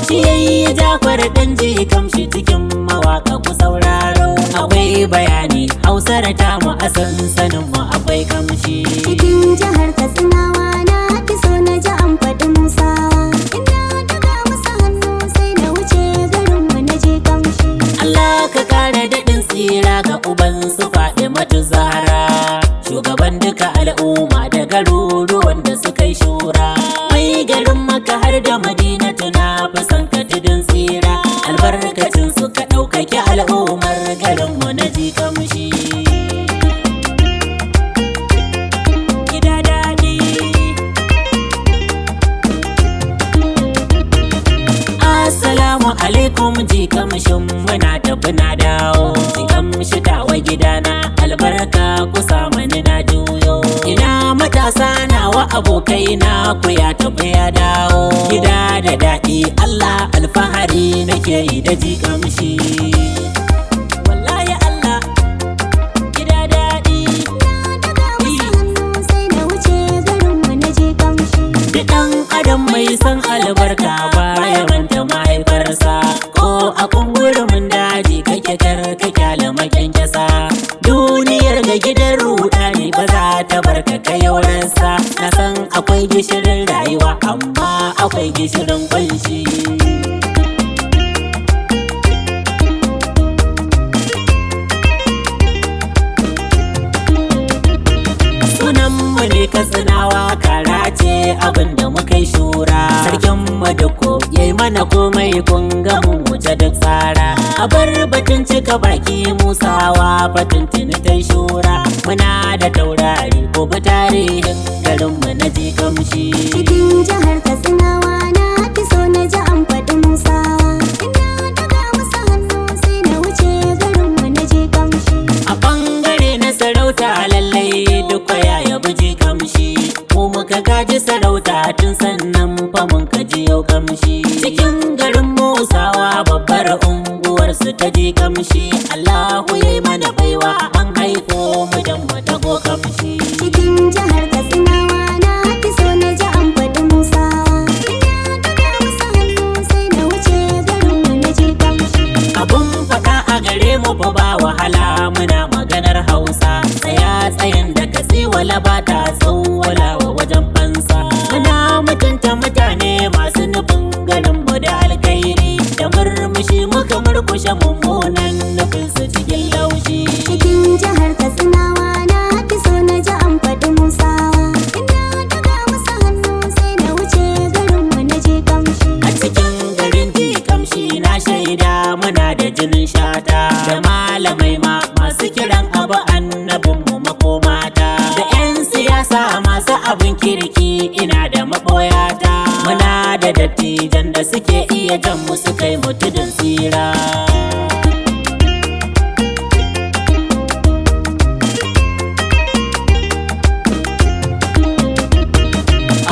shi yayi Jafar dan Jikamshi cikin mawaka ku sauraro. Akwai bayani Hausar ta mu a sansanin mu akwai kamshi. Cikin jihar Katsinawa na fi so na ji an faɗi Musa. Ina daga masa hannu sai na wuce garin mu na Jikamshi. Allah ka kare daɗin tsira ga uban su Fatimatu Zahra, shugaban duka al'umma da garuruwan da suka yi shura. Mai garin Makka har da Madina tuna fi son ka tudun tsira, albarkacin su ka ɗaukaki al'ummar garin mu na Jikamshi. Gida daɗi. Assalamu alaikum Jikamshin muna tafi na dawo. Jikamshi tawa gidana albarka kusa mani na juyo. Ina matasa nawa abokai na ku ya tafi ya dawo. Gida da daɗi Allah alfahari nake yi da Jikamshi. Wallahi Allah gida daɗi. Dukan adam mai san albarka baya manta mahaifarsa, ko a kungurumin daji kake karka kyalama kyankyasa. Duniyar ga gidan rudani ba za ta barka kayaurarsa. Na san akwai gishirin rayuwa amma akwai gishirin kunshi. Sunanmu ne Katsinawa, kara ce abinda muka yi shura. Sarkin Maduko yayi mana komai kun ga mun wuce duk tsara. A bar batun cika baki Musawa fatuntuni ta shura. Muna da taurari ko bi tarihin garinmu na Jikamshi. Cikin jihar Katsinawa na fi so na ji an faɗi Musa. Ina daga masa hannu sai na wuce garin mu na Jikamshi. A ɓangare na sarauta lallai duk ya yabi Jikamshi. Mu muka gaji sarauta tun sannan fa mun kaji yau kamshi. Cikin garin Musawa babbar unguwar su ta Jikamshi. Allahu yayi mana baiwa an haifo mu dan mu tago kamshi. Cikin jihar Katsinawa na fi so na ji an faɗi Musa. Ina daga masa hannu sai na wuce garin mu na Jikamshi. Abun faɗa a gare mu fa ba wahala muna maganar Hausa. Tsaya tsayin da ka wala ba ta tsawwala wa wajen fansa. Muna mutunta mutane masu nufin garin mu da alkhairi, da murmushi muka murkushe mummunan nufin su cikin laushi. Cikin jihar Katsinawa na fi so na ji an faɗi Musa. Ina daga masa hannu sai na wuce garin mu na Jikamshi. A cikin garin Jikamshi na shaida muna da jinin shata, da malamai ma masu kiran abu annabin mu makomata, da 'yan siyasa masu abin kirki ina da maboyata. Muna da dattijan da suke iya jan mu su kai mu tudun tsira.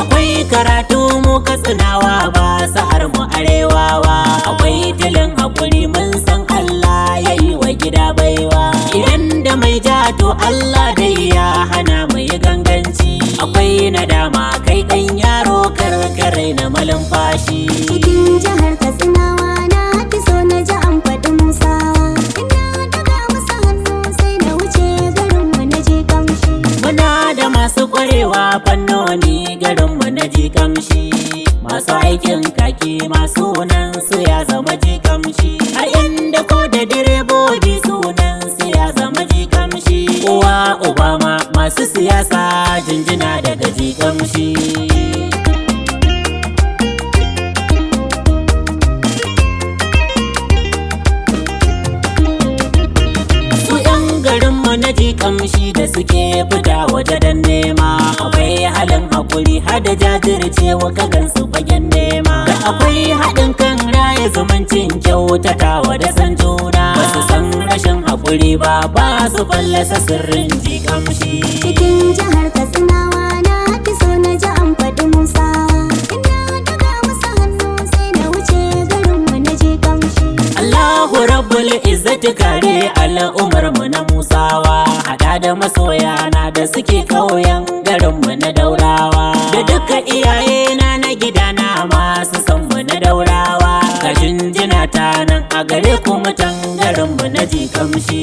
Akwai karatu mu Katsinawa ba sa'ar mu arewawa. Akwai tilin hakuri mun san Allah yayi wa gida baiwa. Idan da mai ja to Allah dai ya hana mu yi ganganci. Akwai nadama kai ɗan yaro karkarai na malumfashi. Cikin jihar Katsinawa na fi so na ji an faɗi Musa. Ina daga masa hannu sai na wuce garin mu na Jikamshi. Muna da masu ƙwarewa fannoni garin mu na Jikamshi. Masu aikin kaki masu nan su ya zama Jikamshi. A inda ko da direbobi sunan su ya zama Jikamshi. Uwa Obama masu siyasa jinjina daga Jikamshi. Na Jikamshi da suke fita waje dan nema, akwai halin hakuri hada jajircewa ka gansu fagen nema. Da akwai haɗin kan raya zumuncin kyautatawa da san juna. Basu san rashin hakuri ba su fallasa sirrin Jikamshi. Cikin jihar Katsinawa na fi so na ji an faɗi Musa. Ina daga masa hannu sai na wuce garin mu na Jikamshi. Allahu Rabbul Izzati kare al'ummar mu na Musawa, hada da masoyana da suke kauyen garinmu na Daurawa, da duka iyayena na gidana masu son mu na Daurawa. ga jinjina ta nan a gare ku mutan garinmu na Jikamshi.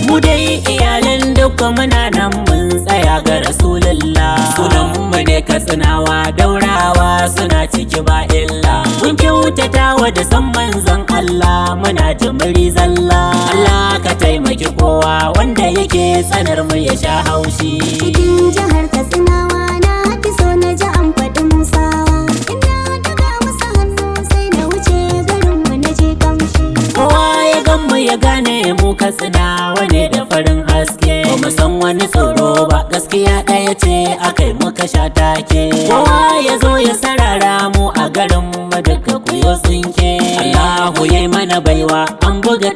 Mu dai iyalan duka muna nan mun tsaya ga Rasulullah. Sunanmu ne Katsinawa, Daurawa suna ciki ba illa. Mun kyautatawa da san manzon Allah, muna jimiri zalla. Allah ka taimaki kowa wanda yake tsanar mu ya sha haushi. Cikin jihar Katsinawa na fi so na ji an faɗi Musawa. Ina daga musu hannu sai na wuce garinmu na Jikamshi. Kowa ya gan mu ya gane mu Katsinawa ne da farin haske. Ba mu san wani tsoro ba, gaskiya ɗaya ce akai muka sha take. Kowa ya zo ya sarara mu a garin mu duka kuyo tsinke. Allahu yayi mana baiwa an buga